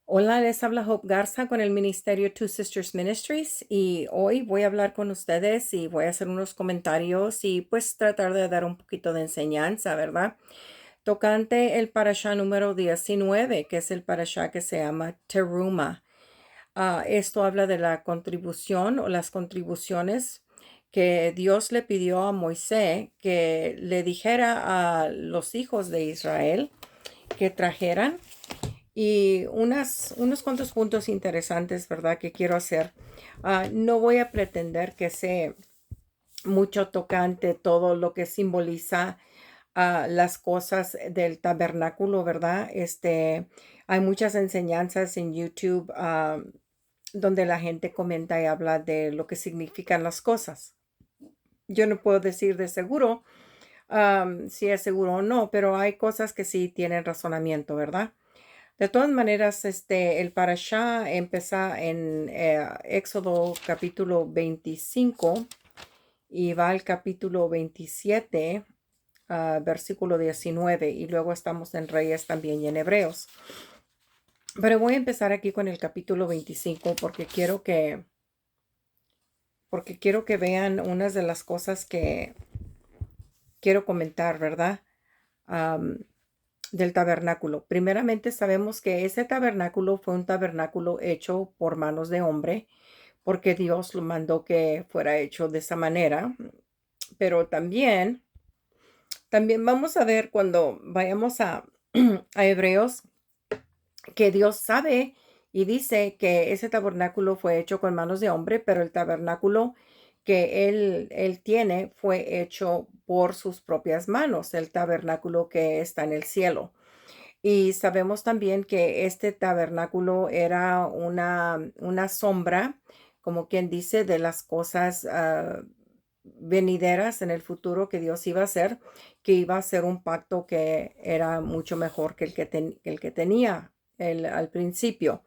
Hola, les habla Hope Garza con el ministerio Two Sisters Ministries y hoy voy a hablar con ustedes y voy a hacer unos comentarios y pues tratar de dar un poquito de enseñanza, ¿verdad? Tocante el parashá número 19, que es el parashá que se llama Teruma. Esto habla de la contribución o las contribuciones que Dios le pidió a Moisés que le dijera a los hijos de Israel que trajeran y unos cuantos puntos interesantes, ¿verdad? Que quiero hacer. No voy a pretender que sé mucho tocante todo lo que simboliza las cosas del tabernáculo, ¿verdad? Hay muchas enseñanzas en YouTube donde la gente comenta y habla de lo que significan las cosas. Yo no puedo decir de seguro si es seguro o no, pero hay cosas que sí tienen razonamiento, ¿verdad? De todas maneras, el parashá empieza en Éxodo capítulo 25 y va al capítulo 27, versículo 19, y luego estamos en Reyes también y en Hebreos. Pero voy a empezar aquí con el capítulo 25 porque quiero que vean unas de las cosas que quiero comentar, ¿verdad? Am, del tabernáculo. Primeramente sabemos que ese tabernáculo fue un tabernáculo hecho por manos de hombre, porque Dios lo mandó que fuera hecho de esa manera. Pero también vamos a ver cuando vayamos a Hebreos que Dios sabe y dice que ese tabernáculo fue hecho con manos de hombre, pero el tabernáculo que él tiene fue hecho por sus propias manos, el tabernáculo que está en el cielo. Y sabemos también que este tabernáculo era una sombra, como quien dice, de las cosas venideras en el futuro que Dios iba a hacer, que iba a ser un pacto que era mucho mejor que el que tenía al principio.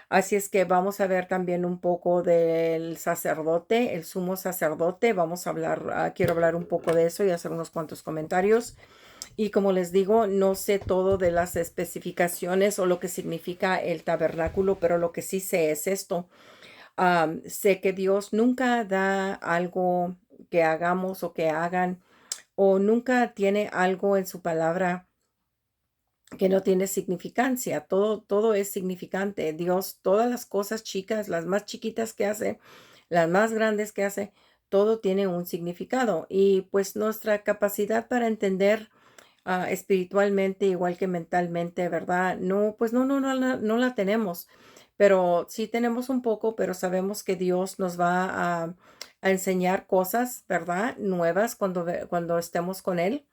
Así es que vamos a ver también un poco del sacerdote, el sumo sacerdote. Vamos a hablar, quiero hablar un poco de eso y hacer unos cuantos comentarios. Y como les digo, no sé todo de las especificaciones o lo que significa el tabernáculo, pero lo que sí sé es esto. Sé que Dios nunca da algo que hagamos o que hagan, o nunca tiene algo en su palabra que no tiene significancia. Todo es significante. Dios, todas las cosas chicas, las más chiquitas que hace, las más grandes que hace, todo tiene un significado. Y pues nuestra capacidad para entender espiritualmente, igual que mentalmente, ¿verdad? No, pues no la tenemos, pero sí tenemos un poco, pero sabemos que Dios nos va a enseñar cosas, ¿verdad? Nuevas cuando estemos con Él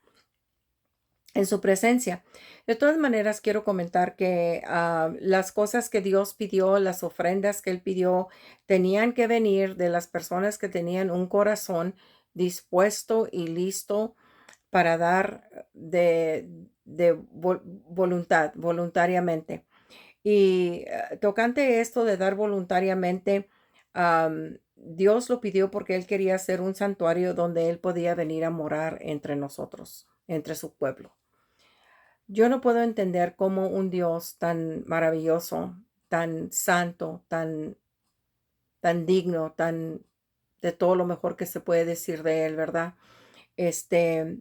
en su presencia. De todas maneras, quiero comentar que las cosas que Dios pidió, las ofrendas que Él pidió, tenían que venir de las personas que tenían un corazón dispuesto y listo para dar voluntariamente. Y tocante esto de dar voluntariamente, Dios lo pidió porque Él quería hacer un santuario donde Él podía venir a morar entre nosotros, entre su pueblo. Yo no puedo entender cómo un Dios tan maravilloso, tan santo, tan digno, tan de todo lo mejor que se puede decir de Él, ¿verdad? Este,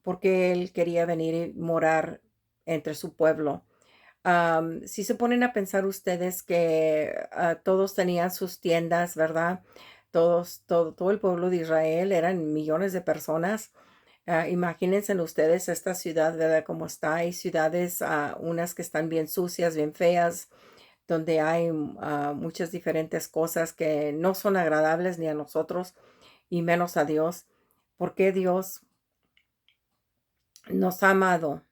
porque Él quería venir y morar entre su pueblo. Si se ponen a pensar ustedes que todos tenían sus tiendas, ¿verdad? Todo el pueblo de Israel eran millones de personas. Imagínense ustedes esta ciudad, ¿verdad? Como está. Hay ciudades, unas que están bien sucias, bien feas, donde hay muchas diferentes cosas que no son agradables ni a nosotros y menos a Dios. ¿Por qué Dios nos ha amado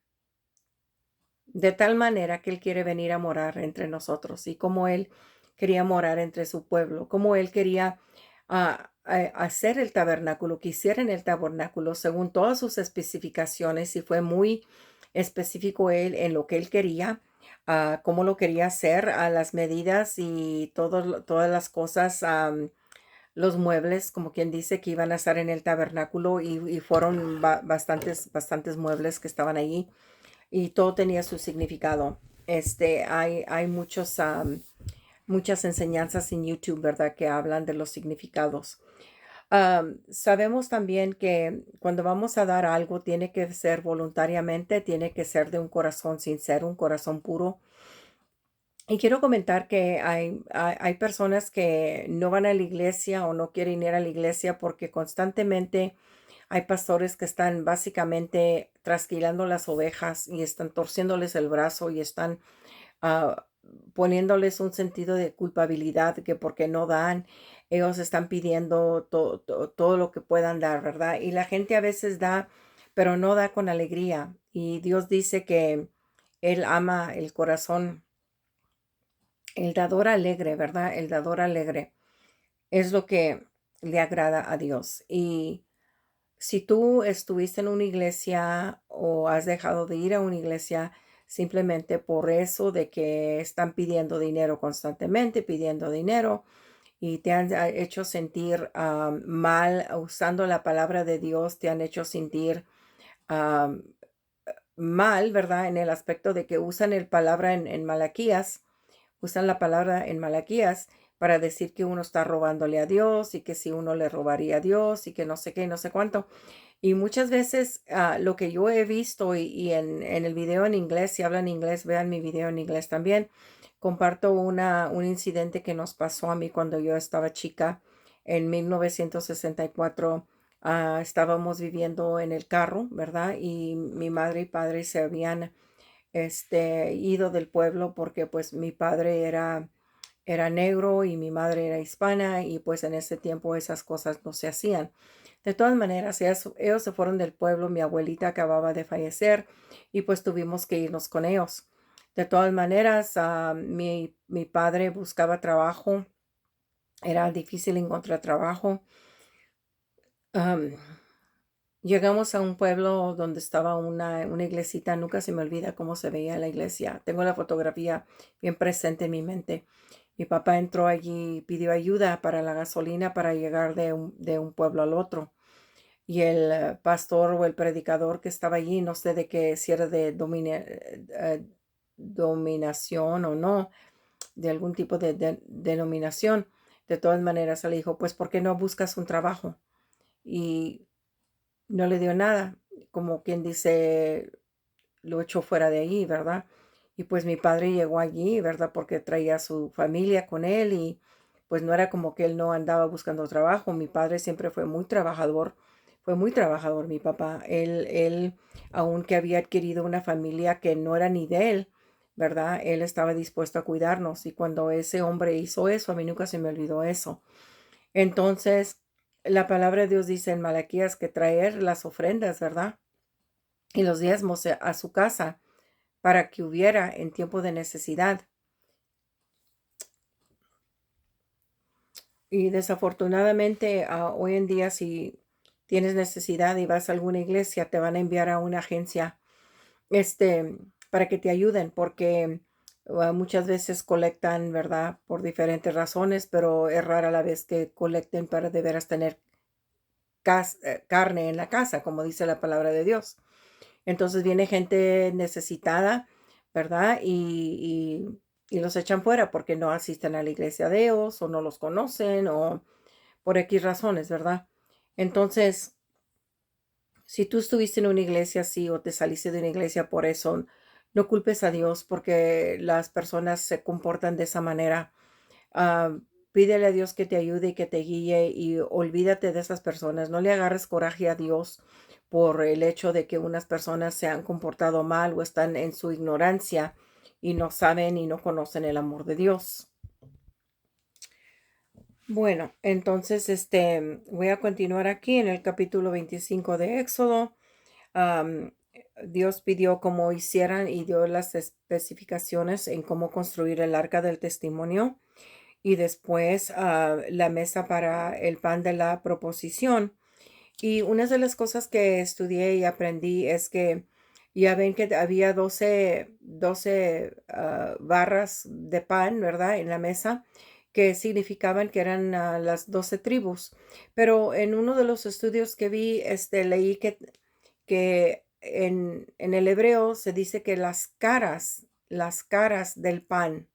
de tal manera que Él quiere venir a morar entre nosotros? Y como Él quería morar entre su pueblo, como Él quería hacer el tabernáculo, que hicieran el tabernáculo según todas sus especificaciones, y fue muy específico Él en lo que Él quería, cómo lo quería hacer, a las medidas y todas las cosas, los muebles, como quien dice, que iban a estar en el tabernáculo, y fueron bastantes muebles que estaban allí y todo tenía su significado. hay muchas enseñanzas en YouTube, ¿verdad? Que hablan de los significados. Sabemos también que cuando vamos a dar algo, tiene que ser voluntariamente, tiene que ser de un corazón sincero, un corazón puro. Y quiero comentar que hay personas que no van a la iglesia o no quieren ir a la iglesia porque constantemente hay pastores que están básicamente trasquilando las ovejas y están torciéndoles el brazo y están ah, poniéndoles un sentido de culpabilidad que porque no dan, ellos están pidiendo todo lo que puedan dar, ¿verdad? Y la gente a veces da, pero no da con alegría. Y Dios dice que Él ama el corazón, el dador alegre, ¿verdad? El dador alegre es lo que le agrada a Dios. Y si tú estuviste en una iglesia o has dejado de ir a una iglesia simplemente por eso de que están pidiendo dinero constantemente, pidiendo dinero y te han hecho sentir mal usando la palabra de Dios, te han hecho sentir ah, mal, ¿verdad? En el aspecto de que usan el palabra en Malaquías, usan la palabra en Malaquías para decir que uno está robándole a Dios y que si uno le robaría a Dios y que no sé qué, no sé cuánto. Y muchas veces lo que yo he visto y en el video en inglés, si hablan inglés, vean mi video en inglés también. Comparto un incidente que nos pasó a mí cuando yo estaba chica en 1964. Estábamos viviendo en el carro, ¿verdad? Y mi madre y padre se habían ido del pueblo porque pues mi padre era negro y mi madre era hispana y pues en ese tiempo esas cosas no se hacían. De todas maneras, ellos se fueron del pueblo, mi abuelita acababa de fallecer y pues tuvimos que irnos con ellos. De todas maneras, mi padre buscaba trabajo, era difícil encontrar trabajo. Am, Llegamos a un pueblo donde estaba una iglesita, nunca se me olvida cómo se veía la iglesia. Tengo la fotografía bien presente en mi mente. Mi papá entró allí y pidió ayuda para la gasolina para llegar de un pueblo al otro. Y el pastor o el predicador que estaba allí, no sé de qué, si era de dominación o no, de algún tipo de denominación. De todas maneras, le dijo, pues, ¿por qué no buscas un trabajo? Y no le dio nada, como quien dice, lo echó fuera de ahí, ¿verdad? Y pues mi padre llegó allí, ¿verdad? Porque traía a su familia con él y pues no era como que él no andaba buscando trabajo. Mi padre siempre fue muy trabajador mi papá. Aunque había adquirido una familia que no era ni de él, ¿verdad? Él estaba dispuesto a cuidarnos y cuando ese hombre hizo eso, a mí nunca se me olvidó eso. Entonces, la palabra de Dios dice en Malaquías que traer las ofrendas, ¿verdad? Y los diezmos a su casa para que hubiera en tiempo de necesidad. Y desafortunadamente, hoy en día, si tienes necesidad y vas a alguna iglesia, te van a enviar a una agencia, para que te ayuden, porque muchas veces colectan, ¿verdad? Por diferentes razones, pero es rara la vez que colecten para de veras tener carne en la casa, como dice la palabra de Dios. Entonces viene gente necesitada, ¿verdad? Y los echan fuera porque no asisten a la iglesia de ellos o no los conocen o por X razones, ¿verdad? Entonces, si tú estuviste en una iglesia así o te saliste de una iglesia por eso, no culpes a Dios porque las personas se comportan de esa manera. Ah, Pídele a Dios que te ayude y que te guíe y olvídate de esas personas. No le agarres coraje a Dios por el hecho de que unas personas se han comportado mal o están en su ignorancia y no saben y no conocen el amor de Dios. Bueno, entonces voy a continuar aquí en el capítulo 25 de Éxodo. Am, Dios pidió cómo hicieran y dio las especificaciones en cómo construir el arca del testimonio y después la mesa para el pan de la proposición. Y una de las cosas que estudié y aprendí es que ya ven que había doce barras de pan, ¿verdad? En la mesa que significaban que eran las 12 tribus. Pero en uno de los estudios que vi, leí que en el hebreo se dice que las caras del pan.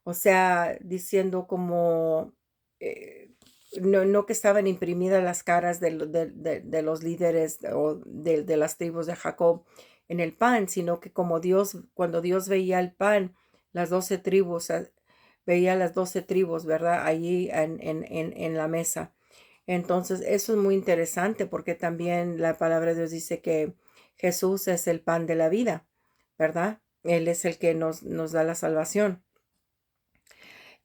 O sea, diciendo como, eh, no que estaban imprimidas las caras de los líderes o de las tribus de Jacob en el pan, sino que como Dios, cuando Dios veía el pan, las 12 tribus, veía las 12 tribus, ¿verdad? Allí en la mesa. Entonces, eso es muy interesante porque también la palabra de Dios dice que Jesús es el pan de la vida, ¿verdad? Él es el que nos da la salvación.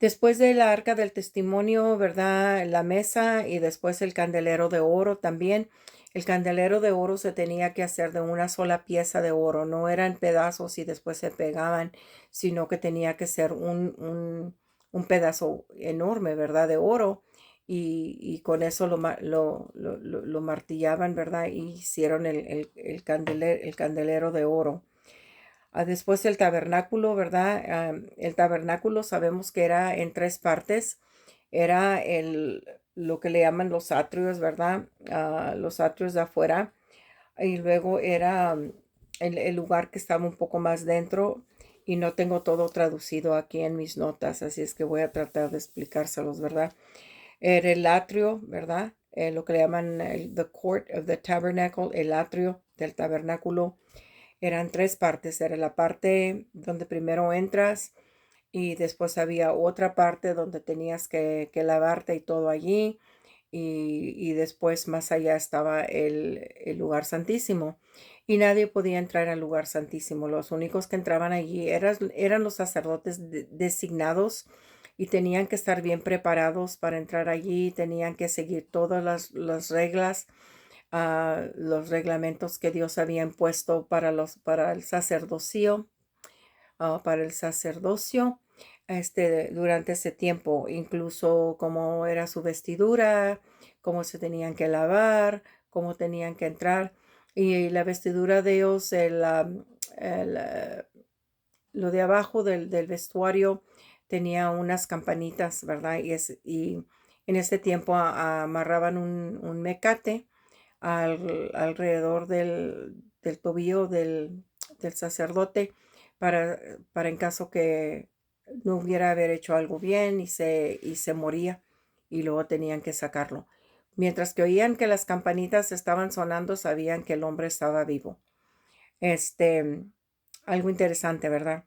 Después de la arca del testimonio, ¿verdad? La mesa y después el candelero de oro también. El candelero de oro se tenía que hacer de una sola pieza de oro, no eran pedazos y después se pegaban, sino que tenía que ser un pedazo enorme, ¿verdad? De oro. Y con eso lo martillaban, ¿verdad? Y hicieron el candelero de oro. Después el tabernáculo, ¿verdad? El tabernáculo sabemos que era en tres partes. Era lo que le llaman los atrios, ¿verdad? Los atrios de afuera. Y luego era el lugar que estaba un poco más dentro. Y no tengo todo traducido aquí en mis notas, así es que voy a tratar de explicárselos, ¿verdad? Era el atrio, ¿verdad? Lo que le llaman the court of the tabernacle, el atrio del tabernáculo. Eran tres partes. Era la parte donde primero entras y después había otra parte donde tenías que lavarte y todo allí. Y después más allá estaba el lugar santísimo. Y nadie podía entrar al lugar santísimo. Los únicos que entraban allí eran los sacerdotes designados y tenían que estar bien preparados para entrar allí. Tenían que seguir todas las reglas, los reglamentos que Dios había impuesto para el sacerdocio, durante ese tiempo, incluso cómo era su vestidura, cómo se tenían que lavar, cómo tenían que entrar. Y la vestidura de ellos, el, ah, lo de abajo del vestuario tenía unas campanitas, ¿verdad? Y en ese tiempo amarraban un mecate alrededor del tobillo del sacerdote para en caso que no hubiera haber hecho algo bien y se moría y luego tenían que sacarlo. Mientras que oían que las campanitas estaban sonando, sabían que el hombre estaba vivo. Este, algo interesante, ¿verdad?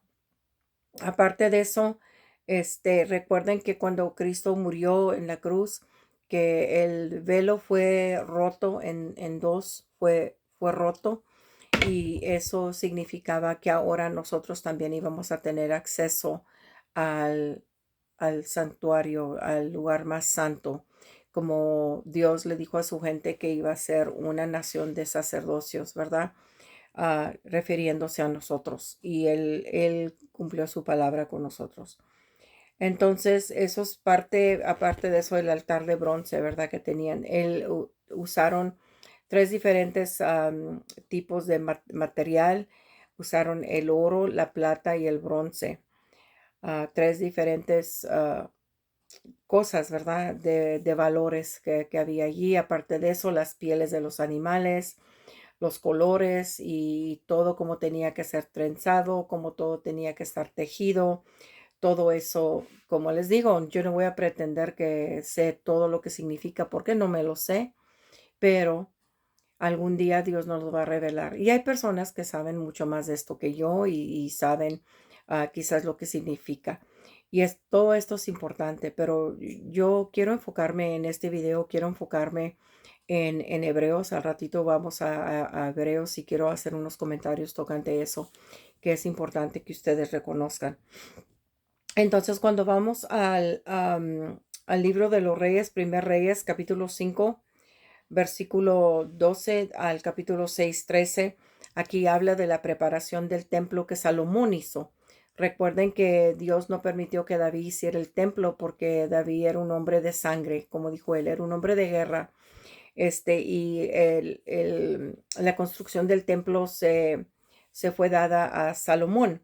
Aparte de eso, recuerden que cuando Cristo murió en la cruz, que el velo fue roto en dos, fue roto, y eso significaba que ahora nosotros también íbamos a tener acceso al, al santuario, al lugar más santo, como Dios le dijo a su gente que iba a ser una nación de sacerdocios, ¿verdad? Refiriéndose a nosotros, y él cumplió su palabra con nosotros. Entonces, eso es aparte de eso, el altar de bronce, ¿verdad? Que tenían. Usaron tres diferentes tipos de material. Usaron el oro, la plata y el bronce. Tres diferentes cosas, ¿verdad? De valores que había allí. Aparte de eso, las pieles de los animales, los colores y todo como tenía que ser trenzado, como todo tenía que estar tejido. Todo eso, como les digo, yo no voy a pretender que sé todo lo que significa porque no me lo sé, pero algún día Dios nos lo va a revelar. Y hay personas que saben mucho más de esto que yo y saben quizás lo que significa. Todo esto es importante, pero yo quiero enfocarme en este video, quiero enfocarme en Hebreos. Al ratito vamos a Hebreos y quiero hacer unos comentarios tocante eso, que es importante que ustedes reconozcan. Entonces, cuando vamos al libro de los Reyes, Primer Reyes, capítulo 5, versículo 12 al capítulo 6, 13, aquí habla de la preparación del templo que Salomón hizo. Recuerden que Dios no permitió que David hiciera el templo porque David era un hombre de sangre, como dijo él, era un hombre de guerra. Y la construcción del templo se fue dada a Salomón.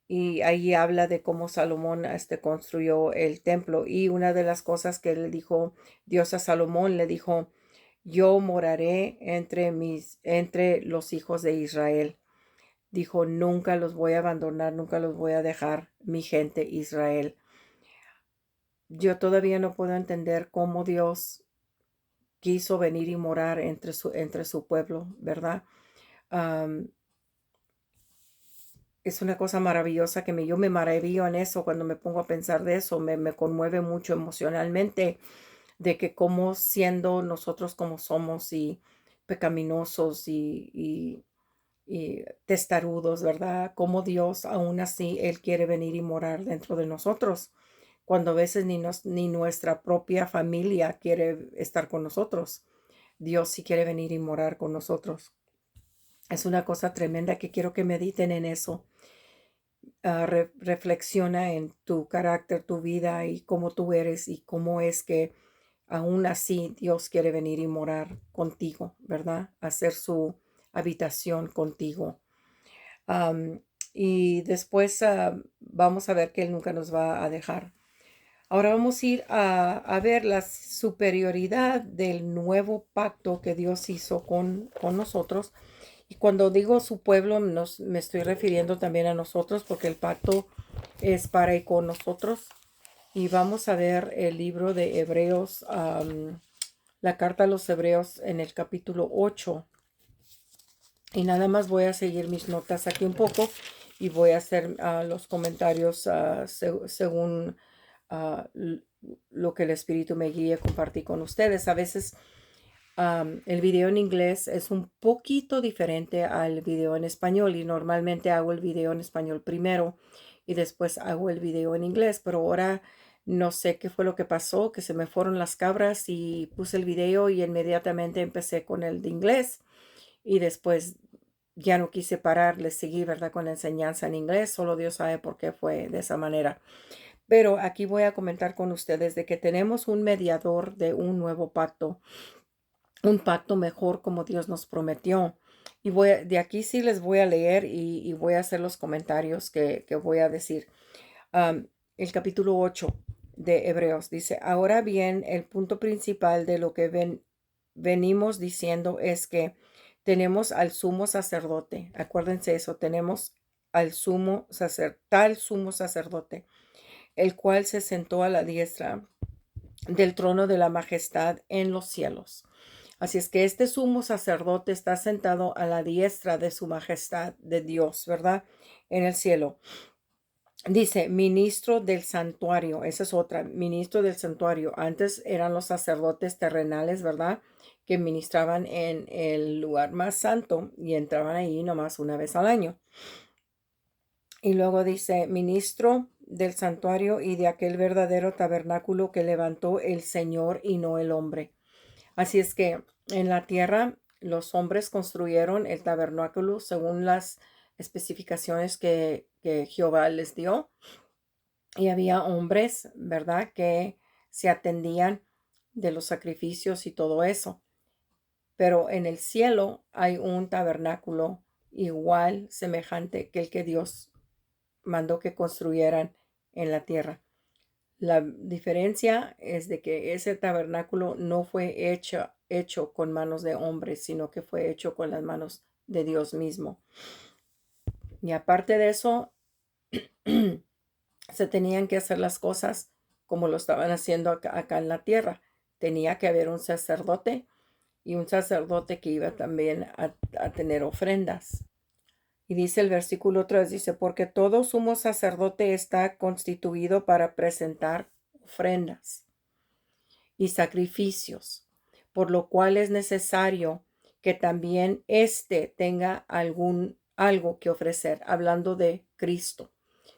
Y ahí habla de cómo Salomón construyó el templo. Y una de las cosas que le dijo Dios a Salomón, le dijo: yo moraré entre los hijos de Israel. dijo, nunca los voy a abandonar, nunca los voy a dejar, mi gente Israel. Yo todavía no puedo entender cómo Dios quiso venir y morar entre su pueblo, ¿verdad? Am, es una cosa maravillosa yo me maravillo en eso cuando me pongo a pensar de eso, me conmueve mucho emocionalmente de que como siendo nosotros como somos y pecaminosos y testarudos, ¿verdad? Como Dios aún así, Él quiere venir y morar dentro de nosotros, cuando a veces ni nuestra propia familia quiere estar con nosotros. Dios sí quiere venir y morar con nosotros. Es una cosa tremenda que quiero que mediten en eso. Reflexiona en tu carácter, tu vida y cómo tú eres y cómo es que aún así Dios quiere venir y morar contigo, ¿verdad? Hacer su habitación contigo. Am, y después vamos a ver que Él nunca nos va a dejar. Ahora vamos a ir a ver la superioridad del nuevo pacto que Dios hizo con nosotros. Y cuando digo su pueblo, me estoy refiriendo también a nosotros, porque el pacto es para y con nosotros. Y vamos a ver el libro de Hebreos, la carta a los Hebreos en el capítulo 8. Y nada más voy a seguir mis notas aquí un poco y voy a hacer los comentarios según ah, l- lo que el Espíritu me guíe a compartir con ustedes. A veces el video en inglés es un poquito diferente al video en español y normalmente hago el video en español primero y después hago el video en inglés, pero ahora no sé qué fue lo que pasó, que se me fueron las cabras y puse el video y inmediatamente empecé con el de inglés y después ya no quise parar, le seguí, ¿verdad? Con la enseñanza en inglés, solo Dios sabe por qué fue de esa manera. Pero aquí voy a comentar con ustedes de que tenemos un mediador de un nuevo pacto, un pacto mejor como Dios nos prometió. Y de aquí sí les voy a leer y voy a hacer los comentarios que voy a decir. El capítulo 8 de Hebreos dice, ahora bien, el punto principal de lo que venimos diciendo es que tenemos al sumo sacerdote. Acuérdense eso, tenemos al tal sumo sacerdote, el cual se sentó a la diestra del trono de la majestad en los cielos. Así es que este sumo sacerdote está sentado a la diestra de su majestad de Dios, ¿verdad? En el cielo. Dice, ministro del santuario. Esa es otra, ministro del santuario. Antes eran los sacerdotes terrenales, ¿verdad? Que ministraban en el lugar más santo y entraban ahí nomás una vez al año. Y luego dice, ministro del santuario y de aquel verdadero tabernáculo que levantó el Señor y no el hombre. Así es que en la tierra los hombres construyeron el tabernáculo según las especificaciones que Jehová les dio. Y había hombres, ¿verdad?, que se atendían de los sacrificios y todo eso. Pero en el cielo hay un tabernáculo igual, semejante que el que Dios mandó que construyeran en la tierra. La diferencia es de que ese tabernáculo no fue hecho con manos de hombres, sino que fue hecho con las manos de Dios mismo. Y aparte de eso, se tenían que hacer las cosas como lo estaban haciendo acá en la tierra. Tenía que haber un sacerdote y un sacerdote que iba también a tener ofrendas. Y dice el versículo 3, dice, porque todo sumo sacerdote está constituido para presentar ofrendas y sacrificios, por lo cual es necesario que también éste tenga algo que ofrecer, hablando de Cristo,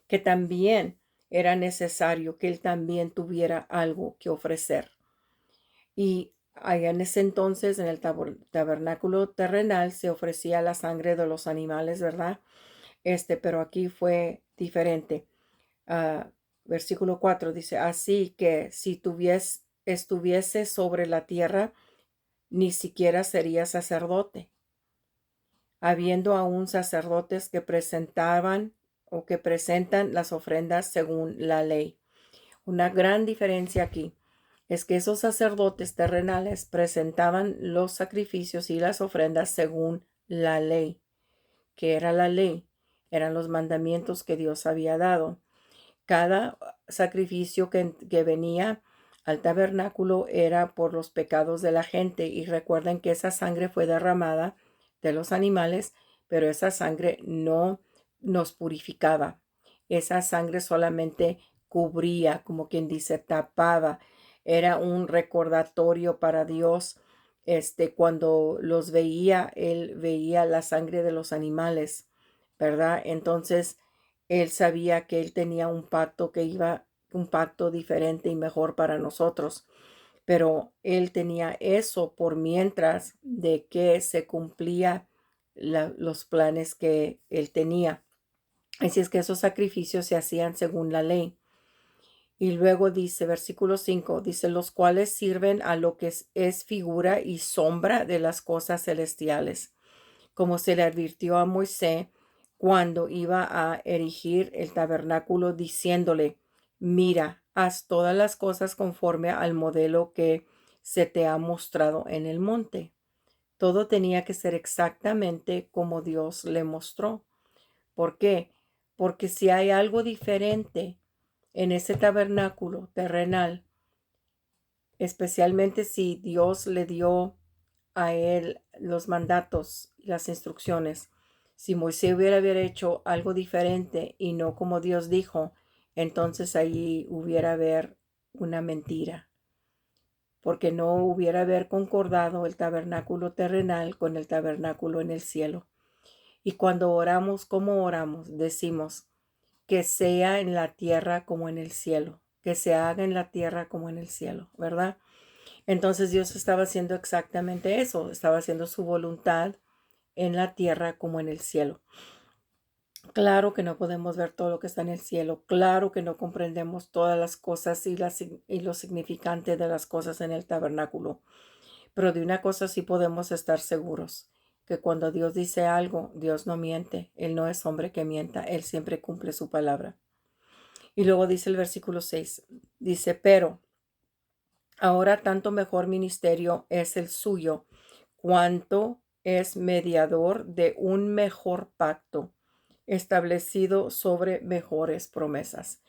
que también era necesario que él también tuviera algo que ofrecer. Y allá en ese entonces, en el tabernáculo terrenal, se ofrecía la sangre de los animales, ¿verdad? Pero aquí fue diferente. Versículo 4 dice, así que si estuviese sobre la tierra, ni siquiera sería sacerdote, habiendo aún sacerdotes que presentaban o que presentan las ofrendas según la ley. Una gran diferencia aquí es que esos sacerdotes terrenales presentaban los sacrificios y las ofrendas según la ley, que era la ley, eran los mandamientos que Dios había dado. Cada sacrificio que venía al tabernáculo era por los pecados de la gente. Y recuerden que esa sangre fue derramada de los animales, pero esa sangre no nos purificaba. Esa sangre solamente cubría, como quien dice, tapaba. Era un recordatorio para Dios. Cuando los veía, él veía la sangre de los animales, ¿verdad? Entonces, él sabía que él tenía un pacto diferente y mejor para nosotros, pero él tenía eso por mientras de que se cumplía los planes que él tenía. Así es que esos sacrificios se hacían según la ley. Y luego dice, versículo 5, dice, los cuales sirven a lo que es figura y sombra de las cosas celestiales, como se le advirtió a Moisés cuando iba a erigir el tabernáculo, diciéndole, mira, haz todas las cosas conforme al modelo que se te ha mostrado en el monte. Todo tenía que ser exactamente como Dios le mostró. ¿Por qué? Porque si hay algo diferente en ese tabernáculo terrenal, especialmente si Dios le dio a él los mandatos y las instrucciones. Si Moisés hubiera hecho algo diferente y no como Dios dijo, entonces allí hubiera haber una mentira, porque no hubiera haber concordado el tabernáculo terrenal con el tabernáculo en el cielo. Y cuando oramos, como oramos, decimos que sea en la tierra como en el cielo, que se haga en la tierra como en el cielo, ¿verdad? Entonces Dios estaba haciendo exactamente eso, estaba haciendo su voluntad en la tierra como en el cielo. Claro que no podemos ver todo lo que está en el cielo, claro que no comprendemos todas las cosas y lo significante de las cosas en el tabernáculo, pero de una cosa sí podemos estar seguros, que cuando Dios dice algo, Dios no miente, Él no es hombre que mienta, Él siempre cumple su palabra. Y luego dice el versículo 6, dice, pero ahora tanto mejor ministerio es el suyo, cuanto es mediador de un mejor pacto, establecido sobre mejores promesas.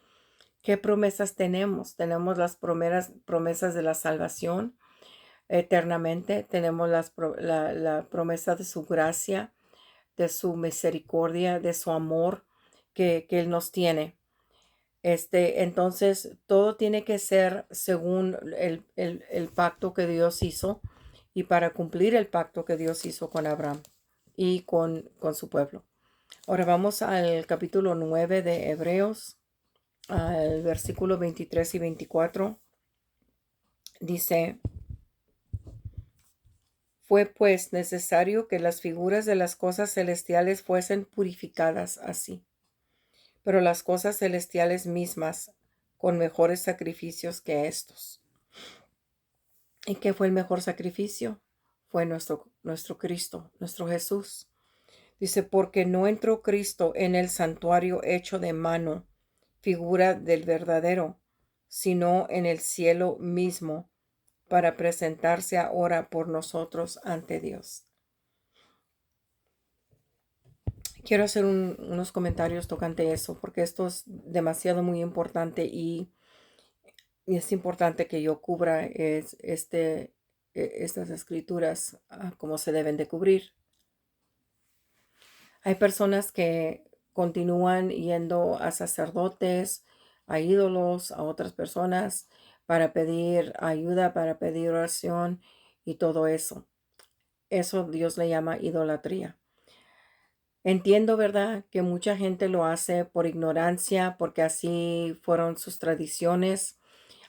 ¿Qué promesas tenemos? Tenemos las promesas de la salvación eternamente, tenemos la promesa de su gracia, de su misericordia, de su amor que Él nos tiene. Entonces, todo tiene que ser según el pacto que Dios hizo y para cumplir el pacto que Dios hizo con Abraham y con su pueblo. Ahora vamos al capítulo 9 de Hebreos, al versículo 23 y 24. Dice, fue pues necesario que las figuras de las cosas celestiales fuesen purificadas así, pero las cosas celestiales mismas con mejores sacrificios que estos. ¿Y qué fue el mejor sacrificio? Fue nuestro Cristo, nuestro Jesús. Dice, porque no entró Cristo en el santuario hecho de mano, figura del verdadero, sino en el cielo mismo, para presentarse ahora por nosotros ante Dios. Quiero hacer unos comentarios tocante eso, porque esto es demasiado muy importante y es importante que yo cubra estas escrituras como se deben de cubrir. Hay personas que continúan yendo a sacerdotes, a ídolos, a otras personas para pedir ayuda, para pedir oración y todo eso. Eso Dios le llama idolatría. Entiendo, ¿verdad?, que mucha gente lo hace por ignorancia, porque así fueron sus tradiciones,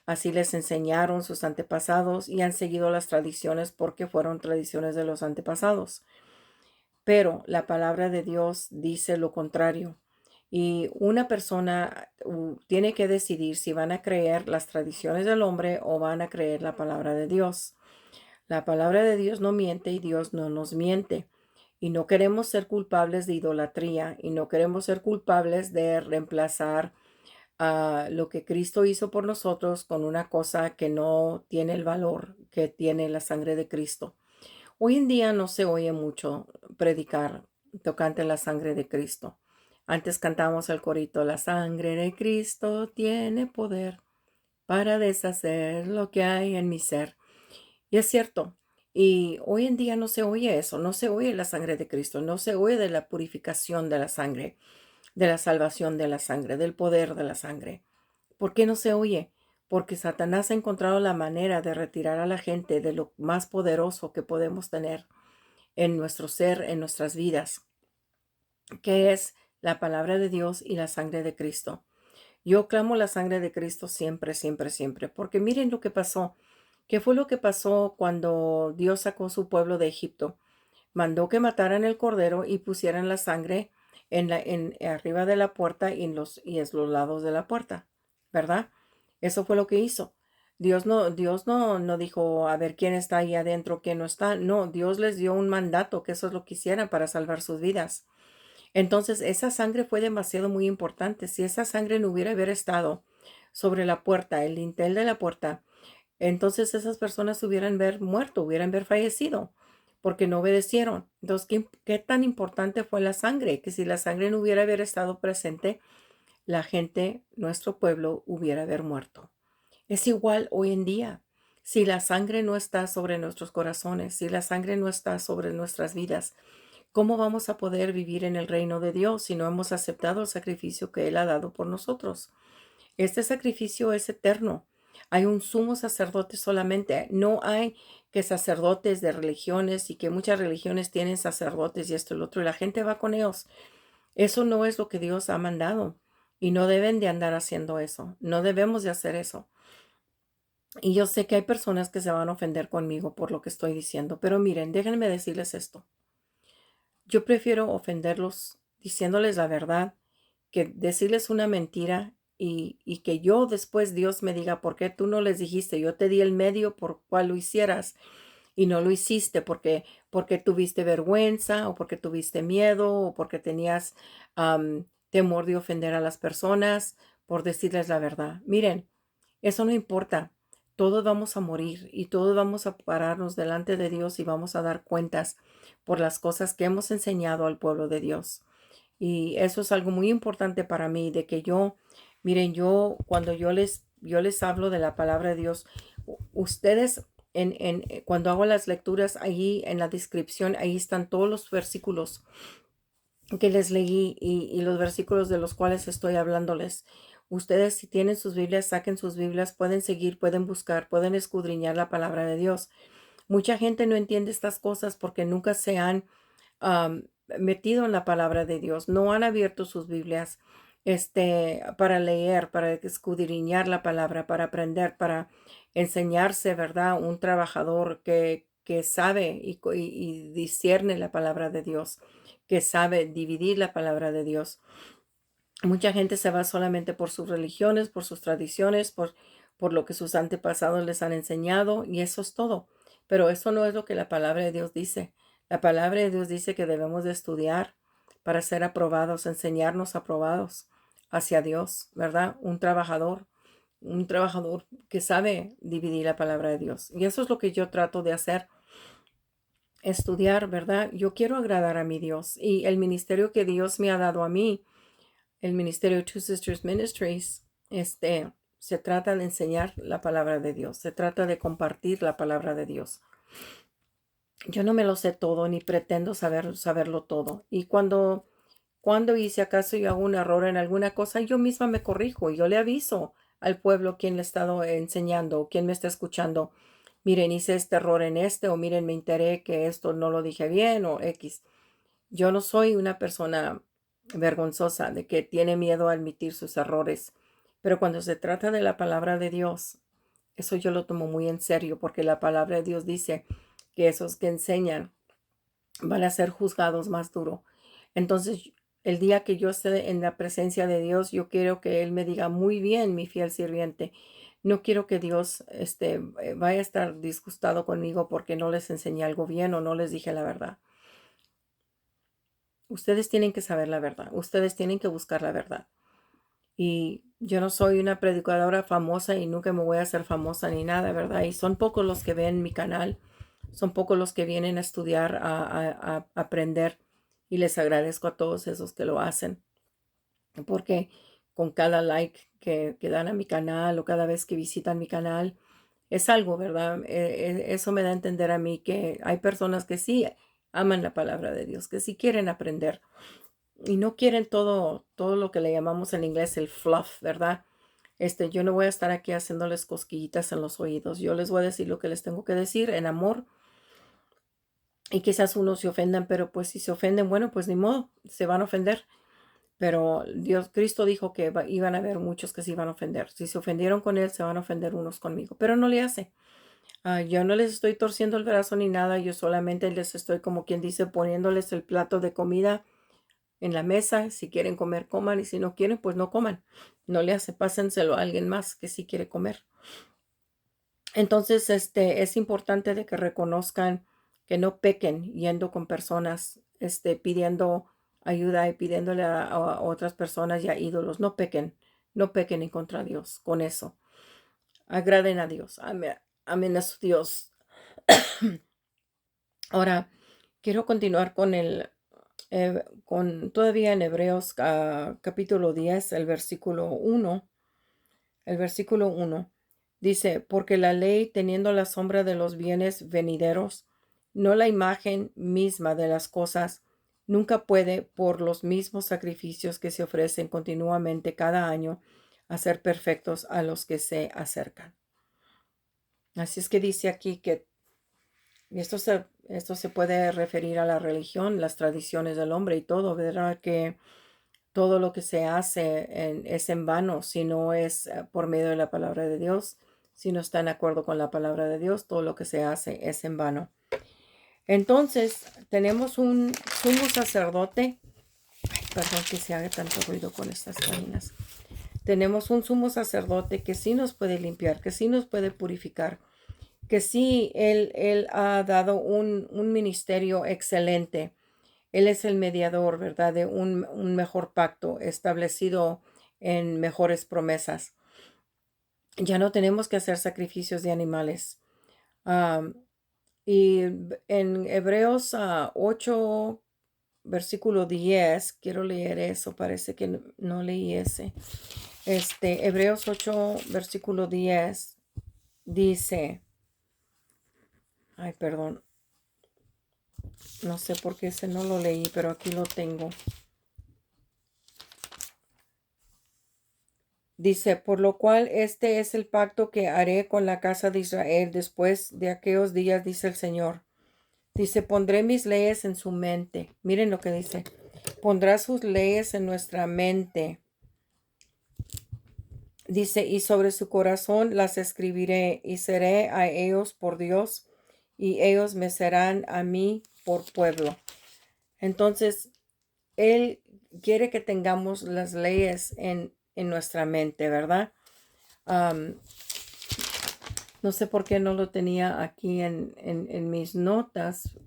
así les enseñaron sus antepasados y han seguido las tradiciones porque fueron tradiciones de los antepasados. Pero la palabra de Dios dice lo contrario. Y una persona tiene que decidir si van a creer las tradiciones del hombre o van a creer la palabra de Dios. La palabra de Dios no miente y Dios no nos miente. Y no queremos ser culpables de idolatría y no queremos ser culpables de reemplazar lo que Cristo hizo por nosotros con una cosa que no tiene el valor que tiene la sangre de Cristo. Hoy en día no se oye mucho predicar tocante la sangre de Cristo. Antes cantábamos el corito, la sangre de Cristo tiene poder para deshacer lo que hay en mi ser. Y es cierto. Y hoy en día no se oye eso, no se oye la sangre de Cristo, no se oye de la purificación de la sangre, de la salvación de la sangre, del poder de la sangre. ¿Por qué no se oye? Porque Satanás ha encontrado la manera de retirar a la gente de lo más poderoso que podemos tener en nuestro ser, en nuestras vidas, que es la palabra de Dios y la sangre de Cristo. Yo clamo la sangre de Cristo siempre, siempre, siempre, porque miren lo que pasó. ¿Qué fue lo que pasó cuando Dios sacó su pueblo de Egipto? Mandó que mataran el cordero y pusieran la sangre en arriba de la puerta y en los lados de la puerta, ¿verdad? Eso fue lo que hizo. Dios no dijo a ver quién está ahí adentro, quién no está. No, Dios les dio un mandato que eso es lo que hicieran para salvar sus vidas. Entonces, esa sangre fue demasiado muy importante. Si esa sangre no hubiera haber estado sobre la puerta, el dintel de la puerta, entonces esas personas hubieran ver muerto, hubieran ver fallecido, porque no obedecieron. Entonces, ¿qué tan importante fue la sangre? Que si la sangre no hubiera haber estado presente, la gente, nuestro pueblo, hubiera haber muerto. Es igual hoy en día. Si la sangre no está sobre nuestros corazones, si la sangre no está sobre nuestras vidas, ¿cómo vamos a poder vivir en el reino de Dios si no hemos aceptado el sacrificio que Él ha dado por nosotros? Este sacrificio es eterno. Hay un sumo sacerdote solamente. No hay que sacerdotes de religiones y que muchas religiones tienen sacerdotes y esto y lo otro y la gente va con ellos. Eso no es lo que Dios ha mandado y no deben de andar haciendo eso. No debemos de hacer eso. Y yo sé que hay personas que se van a ofender conmigo por lo que estoy diciendo, pero miren, déjenme decirles esto. Yo prefiero ofenderlos diciéndoles la verdad que decirles una mentira y que yo después Dios me diga, ¿por qué tú no les dijiste? Yo te di el medio por cual lo hicieras y no lo hiciste porque tuviste vergüenza o porque tuviste miedo o porque tenías temor de ofender a las personas por decirles la verdad. Miren, eso no importa. Todos vamos a morir y todos vamos a pararnos delante de Dios y vamos a dar cuentas por las cosas que hemos enseñado al pueblo de Dios. Y eso es algo muy importante para mí, de que miren, cuando yo les hablo de la palabra de Dios, ustedes, cuando hago las lecturas, ahí en la descripción, ahí están todos los versículos que les leí y los versículos de los cuales estoy hablándoles. Ustedes, si tienen sus Biblias, saquen sus Biblias, pueden seguir, pueden buscar, pueden escudriñar la palabra de Dios. Mucha gente no entiende estas cosas porque nunca se han metido en la palabra de Dios, no han abierto sus Biblias para leer, para escudriñar la palabra, para aprender, para enseñarse, ¿verdad? Un trabajador que sabe y discierne la palabra de Dios, que sabe dividir la palabra de Dios. Mucha gente se va solamente por sus religiones, por sus tradiciones, por lo que sus antepasados les han enseñado, y eso es todo. Pero eso no es lo que la palabra de Dios dice. La palabra de Dios dice que debemos de estudiar para ser aprobados, enseñarnos aprobados hacia Dios, ¿verdad? Un trabajador que sabe dividir la palabra de Dios. Y eso es lo que yo trato de hacer, estudiar, ¿verdad? Yo quiero agradar a mi Dios y el ministerio que Dios me ha dado a mí, el ministerio Two Sisters Ministries, se trata de enseñar la palabra de Dios, se trata de compartir la palabra de Dios. Yo no me lo sé todo ni pretendo saberlo todo. Y cuando hice acaso yo hago un error en alguna cosa, yo misma me corrijo, yo le aviso al pueblo quien le he estado enseñando o quien me está escuchando. Miren, hice este error en o miren, me enteré que esto no lo dije bien o X. Yo no soy una persona vergonzosa de que tiene miedo a admitir sus errores, pero cuando se trata de la palabra de Dios, eso yo lo tomo muy en serio porque la palabra de Dios dice que esos que enseñan van a ser juzgados más duro. Entonces, el día que yo esté en la presencia de Dios, yo quiero que Él me diga, muy bien, mi fiel sirviente. No quiero que Dios vaya a estar disgustado conmigo porque no les enseñé algo bien o no les dije la verdad. Ustedes tienen que saber la verdad. Ustedes tienen que buscar la verdad. Y yo no soy una predicadora famosa y nunca me voy a hacer famosa ni nada, ¿verdad? Y son pocos los que ven mi canal. Son pocos los que vienen a estudiar, a aprender y les agradezco a todos esos que lo hacen, porque con cada like que dan a mi canal o cada vez que visitan mi canal, es algo, ¿verdad? Eso me da a entender a mí que hay personas que sí aman la palabra de Dios, que sí quieren aprender y no quieren todo lo que le llamamos en inglés el fluff, ¿verdad? Yo no voy a estar aquí haciéndoles cosquillitas en los oídos. Yo les voy a decir lo que les tengo que decir en amor y quizás unos se ofendan, pero pues si se ofenden, bueno, pues ni modo, se van a ofender. Pero Cristo dijo que iban a haber muchos que se iban a ofender. Si se ofendieron con él, se van a ofender unos conmigo, pero no le hace. Yo no les estoy torciendo el brazo ni nada, yo solamente les estoy, como quien dice, poniéndoles el plato de comida en la mesa. Si quieren comer, coman, y si no quieren, pues no coman. No le hace, pásenselo a alguien más que sí quiere comer. Entonces, es importante de que reconozcan que no pequen yendo con personas, pidiendo ayuda y pidiéndole a otras personas y a ídolos. No pequen en contra de Dios con eso. Agraden a Dios. Amén, amén a su Dios. Ahora, quiero continuar con todavía en Hebreos capítulo 10, el versículo 1. El versículo 1 dice, porque la ley, teniendo la sombra de los bienes venideros, no la imagen misma de las cosas, nunca puede, por los mismos sacrificios que se ofrecen continuamente cada año, hacer perfectos a los que se acercan. Así es que dice aquí que esto se puede referir a la religión, las tradiciones del hombre y todo, ¿verdad? Que todo lo que se hace es en vano si no es por medio de la palabra de Dios. Si no está en acuerdo con la palabra de Dios, todo lo que se hace es en vano. Entonces, tenemos un sumo sacerdote. Ay, perdón que se haga tanto ruido con estas páginas. Tenemos un sumo sacerdote que sí nos puede limpiar, que sí nos puede purificar, que sí, él ha dado un ministerio excelente. Él es el mediador, ¿verdad? De un mejor pacto establecido en mejores promesas. Ya no tenemos que hacer sacrificios de animales. Am, y en Hebreos 8, versículo 10, quiero leer eso, parece que no leí ese. Hebreos 8, versículo 10, dice, ay, perdón, no sé por qué ese no lo leí, pero aquí lo tengo. Dice, por lo cual este es el pacto que haré con la casa de Israel después de aquellos días, dice el Señor. Dice, pondré mis leyes en su mente. Miren lo que dice. Pondrá sus leyes en nuestra mente. Dice, y sobre su corazón las escribiré, y seré a ellos por Dios, y ellos me serán a mí por pueblo. Entonces, Él quiere que tengamos las leyes en nuestra mente, ¿verdad? No sé por qué no lo tenía aquí en mis notas.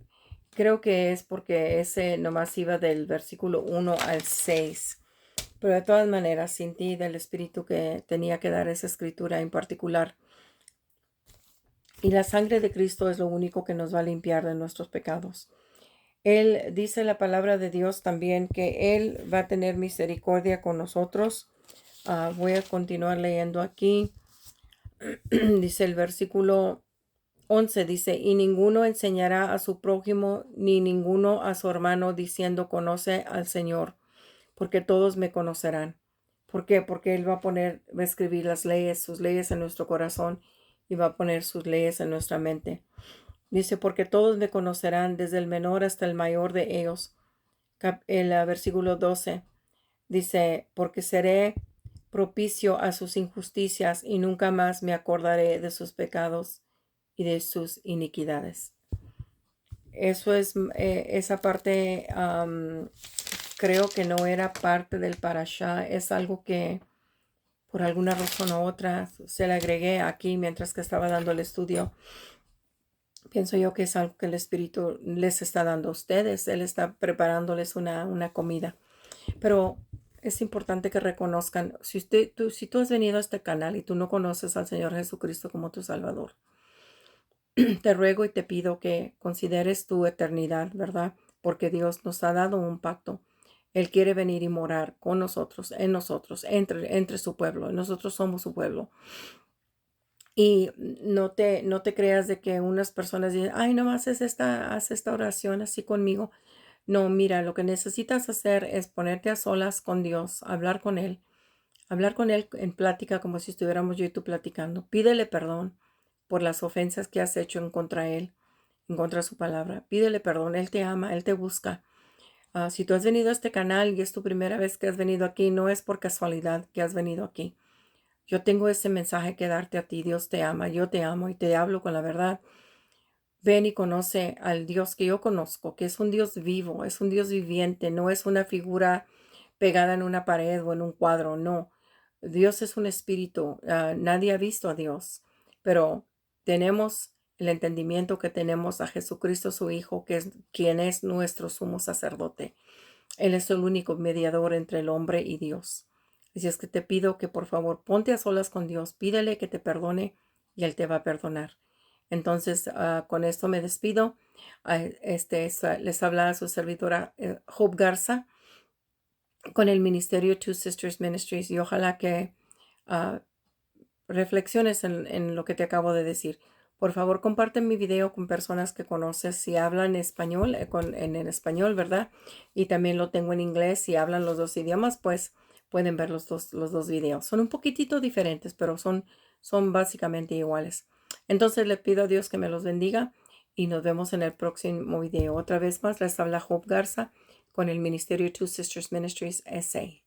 Creo que es porque ese nomás iba del versículo 1 al 6. Pero de todas maneras, sentí del Espíritu que tenía que dar esa escritura en particular. Y la sangre de Cristo es lo único que nos va a limpiar de nuestros pecados. Él dice la palabra de Dios también que Él va a tener misericordia con nosotros. Voy a continuar leyendo aquí. Dice el versículo 11, dice, y ninguno enseñará a su prójimo ni ninguno a su hermano diciendo conoce al Señor, porque todos me conocerán. ¿Por qué? Porque Él va a escribir las leyes, sus leyes en nuestro corazón y va a poner sus leyes en nuestra mente. Dice, porque todos me conocerán desde el menor hasta el mayor de ellos. El versículo 12 dice, porque seré propicio a sus injusticias y nunca más me acordaré de sus pecados y de sus iniquidades. Eso es, esa parte creo que no era parte del parashá, es algo que por alguna razón u otra se le agregué aquí mientras que estaba dando el estudio. Pienso yo que es algo que el Espíritu les está dando a ustedes, Él está preparándoles una comida. Pero es importante que reconozcan, si tú has venido a este canal y tú no conoces al Señor Jesucristo como tu Salvador, te ruego y te pido que consideres tu eternidad, ¿verdad? porque Dios nos ha dado un pacto. Él quiere venir y morar con nosotros, en nosotros, entre su pueblo. Nosotros somos su pueblo. Y no te creas de que unas personas dicen, ay, nomás haz esta oración así conmigo. No, mira, lo que necesitas hacer es ponerte a solas con Dios, hablar con Él en plática como si estuviéramos yo y tú platicando. Pídele perdón por las ofensas que has hecho en contra de Él, en contra de su palabra. Pídele perdón, Él te ama, Él te busca. Si tú has venido a este canal y es tu primera vez que has venido aquí, no es por casualidad que has venido aquí. Yo tengo ese mensaje que darte a ti. Dios te ama, yo te amo y te hablo con la verdad. Ven y conoce al Dios que yo conozco, que es un Dios vivo, es un Dios viviente, no es una figura pegada en una pared o en un cuadro, no. Dios es un espíritu. Nadie ha visto a Dios, pero tenemos el entendimiento que tenemos a Jesucristo, su Hijo, que es quien es nuestro sumo sacerdote. Él es el único mediador entre el hombre y Dios. Así es que te pido que por favor ponte a solas con Dios, pídele que te perdone y Él te va a perdonar. Entonces, con esto me despido. Les habla su servidora Hope Garza con el ministerio Two Sisters Ministries y ojalá que ah, reflexiones en lo que te acabo de decir. Por favor, comparte mi video con personas que conoces si hablan español, en español, ¿verdad? Y también lo tengo en inglés. Si hablan los dos idiomas, pues pueden ver los dos videos. Son un poquitito diferentes, pero son básicamente iguales. Entonces le pido a Dios que me los bendiga y nos vemos en el próximo video. Otra vez más, les habla Hope Garza con el ministerio Two Sisters Ministries SA.